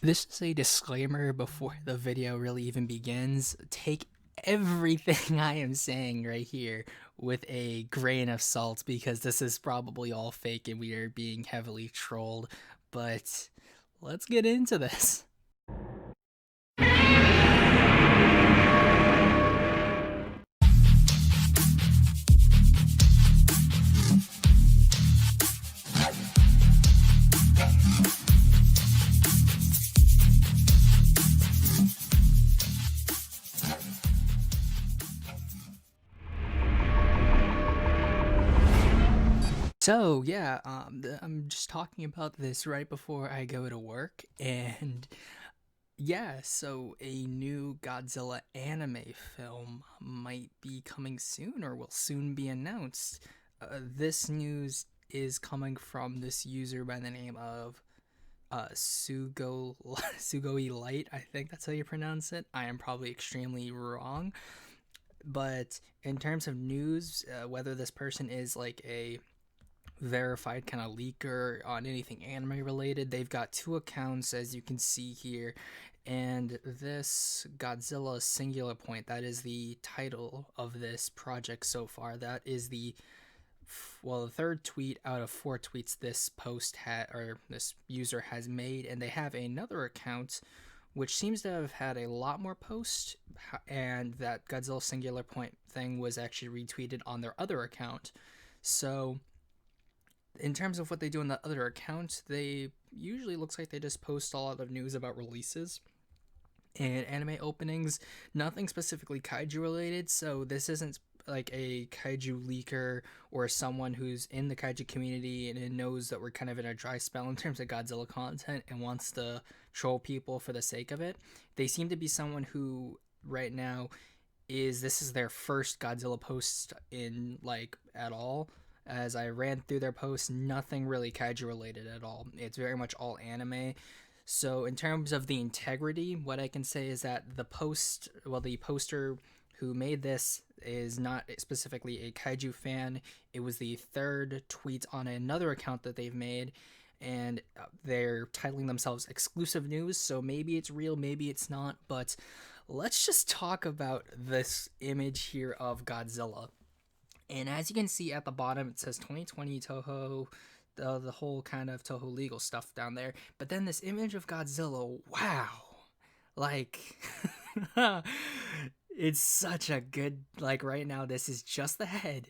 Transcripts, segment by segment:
This is a disclaimer before the video really even begins. Take everything I am saying right here with a grain of salt because this is probably all fake and we are being heavily trolled. But let's get into this. So yeah, I'm just talking about this right before I go to work, and yeah, so a new Godzilla anime film might be coming soon or will soon be announced. This news is coming from this user by the name of Sugoi Light. I think that's how you pronounce it. I am probably extremely wrong, but in terms of news, whether this person is like a verified kind of leaker on anything anime related. They've got two accounts, as you can see here, and this Godzilla Singular Point, that is the title of this project so far. That is the third tweet out of four tweets this post had, or this user has made, and they have another account which seems to have had a lot more posts, and that Godzilla Singular Point thing was actually retweeted on their other account. So in terms of what they do on the other account, they usually looks like they just post a lot of news about releases and anime openings, nothing specifically kaiju related. So this isn't like a kaiju leaker or someone who's in the kaiju community and knows that we're kind of in a dry spell in terms of Godzilla content and wants to troll people for the sake of it. They seem to be someone who right now this is their first Godzilla post in like at all. As I ran through their posts, nothing really kaiju related at all. It's very much all anime. So in terms of the integrity, what I can say is that the poster who made this is not specifically a kaiju fan. It was the third tweet on another account that they've made, and they're titling themselves exclusive news, so maybe it's real, maybe it's not, but let's just talk about this image here of Godzilla. And as you can see at the bottom, it says 2020 Toho, the whole kind of Toho legal stuff down there. But then this image of Godzilla, wow. Like, it's such a good, like, right now, this is just the head,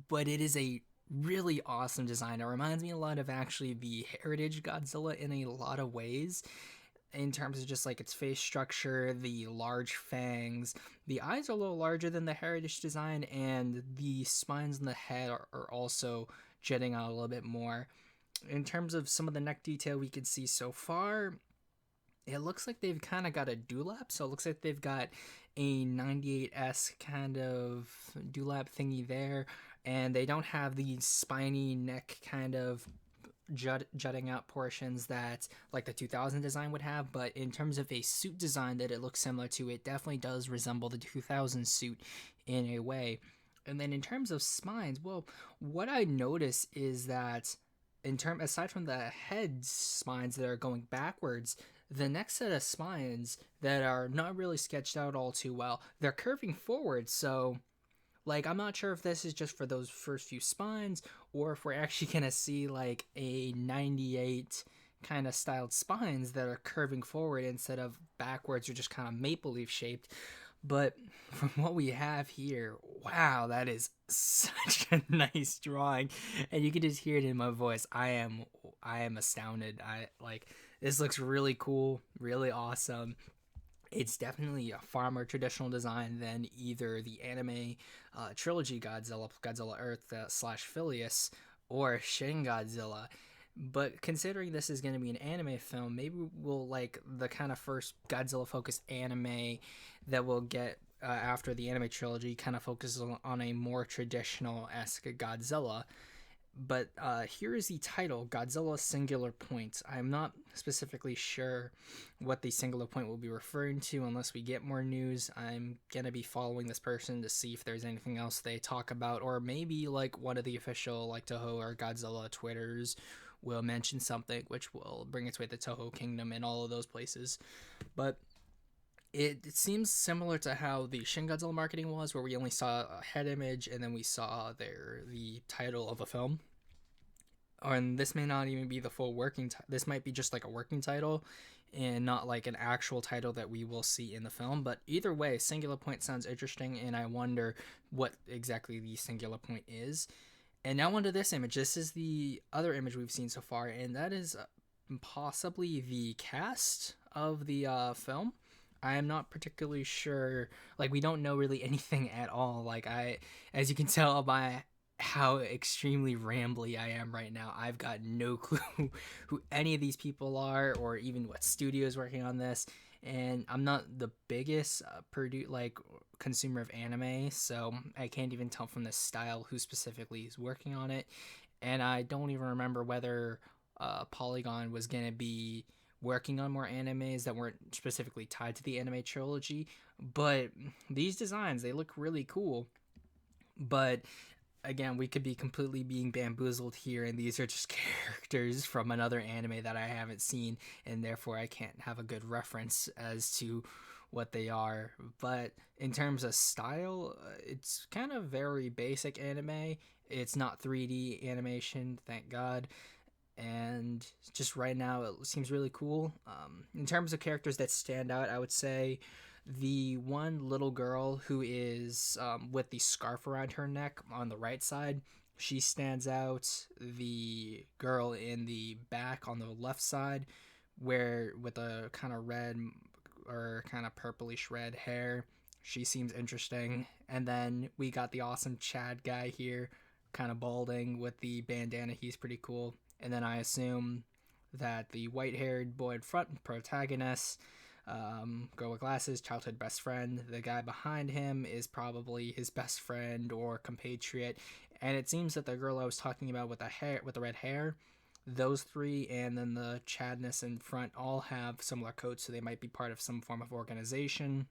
but it is a really awesome design. It reminds me a lot of actually the Heritage Godzilla in a lot of ways in terms of just like its face structure, the large fangs. The eyes are a little larger than the heritage design, and the spines in the head are also jetting out a little bit more. In terms of some of the neck detail we can see so far, it looks like they've kind of got a dewlap. So it looks like they've got a 98S kind of dewlap thingy there, and they don't have the spiny neck kind of jutting out portions that like the 2000 design would have, but in terms of a suit design that it looks similar to, it definitely does resemble the 2000 suit in a way. And then in terms of spines, well, what I notice is that aside from the head spines that are going backwards, the next set of spines that are not really sketched out all too well, they're curving forward. So like, I'm not sure if this is just for those first few spines or if we're actually going to see like a 98 kind of styled spines that are curving forward instead of backwards or just kind of maple leaf shaped. But from what we have here, wow, that is such a nice drawing. And you can just hear it in my voice. I am astounded. I like this looks really cool, really awesome. It's definitely a far more traditional design than either the anime trilogy Godzilla Earth slash Phileas, or Shin Godzilla. But considering this is going to be an anime film, maybe we'll like the kind of first Godzilla focused anime that we'll get after the anime trilogy kind of focuses on a more traditional esque Godzilla. But here is the title, Godzilla Singular Point. I'm not specifically sure what the singular point will be referring to unless we get more news. I'm going to be following this person to see if there's anything else they talk about, or maybe like one of the official like Toho or Godzilla Twitters will mention something which will bring its way to Toho Kingdom and all of those places. But it seems similar to how the Shin Godzilla marketing was, where we only saw a head image and then we saw the title of a film. And this may not even be the full working this might be just like a working title and not like an actual title that we will see in the film. But either way, Singular Point sounds interesting, and I wonder what exactly the Singular Point is. And now onto this image. This is the other image we've seen so far, and that is possibly the cast of the film. I am not particularly sure. Like, we don't know really anything at all. Like, as you can tell by how extremely rambly I am right now, I've got no clue who any of these people are, or even what studio is working on this. And I'm not the biggest consumer of anime, so I can't even tell from the style who specifically is working on it. And I don't even remember whether Polygon was gonna be working on more animes that weren't specifically tied to the anime trilogy. But these designs, they look really cool. But again, we could be completely being bamboozled here, and these are just characters from another anime that I haven't seen, and therefore I can't have a good reference as to what they are. But in terms of style, it's kind of very basic anime. It's not 3D animation, thank God. And just right now, it seems really cool. In terms of characters that stand out, I would say the one little girl who is with the scarf around her neck on the right side, she stands out. The girl in the back on the left side, where with a kind of red or kind of purplish red hair, she seems interesting. And then we got the awesome Chad guy here, kind of balding with the bandana. He's pretty cool. And then I assume that the white-haired boy in front, protagonist, girl with glasses, childhood best friend. The guy behind him is probably his best friend or compatriot. And it seems that the girl I was talking about with the red hair, those three, and then the Chadness in front all have similar codes, so they might be part of some form of organization.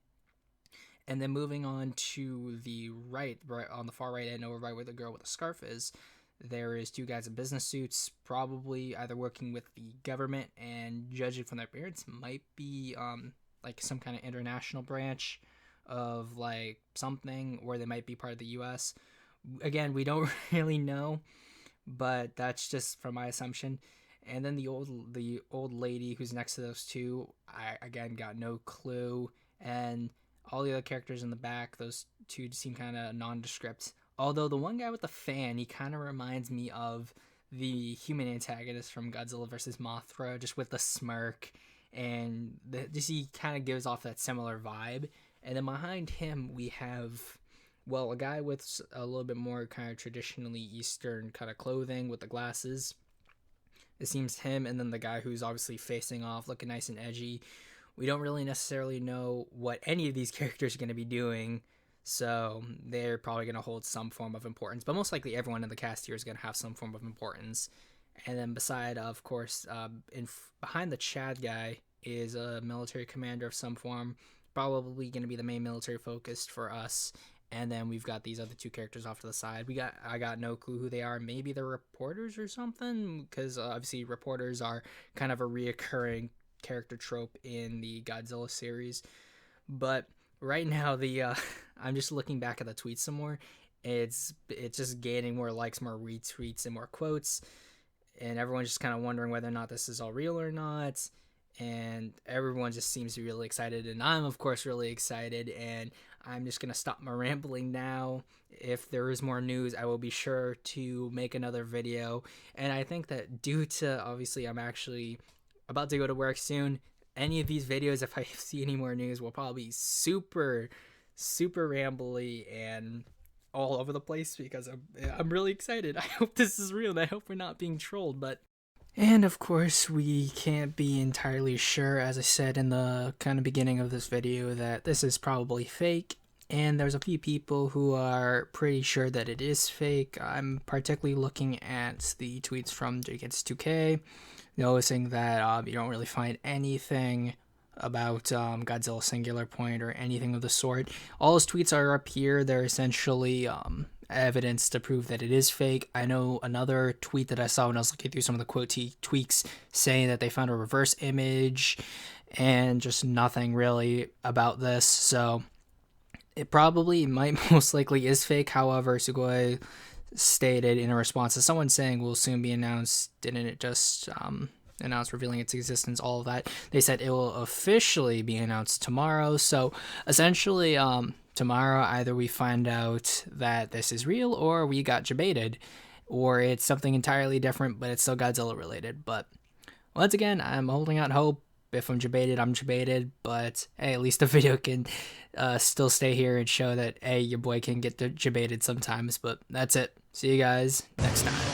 And then moving on to the right on the far right end, over right where the girl with the scarf is, there is two guys in business suits, probably either working with the government, and judging from their appearance, might be like some kind of international branch of like something, or they might be part of the U.S. Again, we don't really know, but that's just from my assumption. And then the old lady who's next to those two, I again got no clue. And all the other characters in the back, those two seem kind of nondescript. Although the one guy with the fan, he kind of reminds me of the human antagonist from Godzilla vs. Mothra, just with the smirk, and just he kind of gives off that similar vibe. And then behind him, we have, well, a guy with a little bit more kind of traditionally Eastern kind of clothing with the glasses. It seems him, and then the guy who's obviously facing off, looking nice and edgy. We don't really necessarily know what any of these characters are going to be doing, so they're probably going to hold some form of importance. But most likely everyone in the cast here is going to have some form of importance. And then beside, of course, behind the Chad guy is a military commander of some form, probably going to be the main military focused for us. And then we've got these other two characters off to the side. I got no clue who they are. Maybe they're reporters or something, because obviously reporters are kind of a reoccurring character trope in the Godzilla series. But right now, I'm just looking back at the tweets some more. It's just gaining more likes, more retweets, and more quotes, and everyone's just kind of wondering whether or not this is all real or not. And everyone just seems really excited, and I'm of course really excited. And I'm just gonna stop my rambling now. If there is more news, I will be sure to make another video. And I think that due to, obviously, I'm actually about to go to work soon, any of these videos, if I see any more news, will probably be super rambly and all over the place, because I'm really excited. I hope this is real, and I hope we're not being trolled. And of course, we can't be entirely sure, as I said in the kind of beginning of this video, that this is probably fake. And there's a few people who are pretty sure that it is fake. I'm particularly looking at the tweets from JKids2K, noticing that you don't really find anything about Godzilla Singular Point or anything of the sort. All his tweets are up here. They're essentially evidence to prove that it is fake. I know another tweet that I saw when I was looking through some of the quote tweaks saying that they found a reverse image and just nothing really about this. So it probably might most likely is fake. However, Sugoi stated in a response to someone saying will soon be announced, didn't it just announce revealing its existence, all of that. They said it will officially be announced tomorrow. So essentially, tomorrow either we find out that this is real or we got jebaited, or it's something entirely different, but it's still Godzilla related. But once again, I'm holding out hope. If I'm jebaited, I'm jebaited. But hey, at least the video can still stay here and show that, hey, your boy can get jebaited sometimes. But that's it. See you guys next time.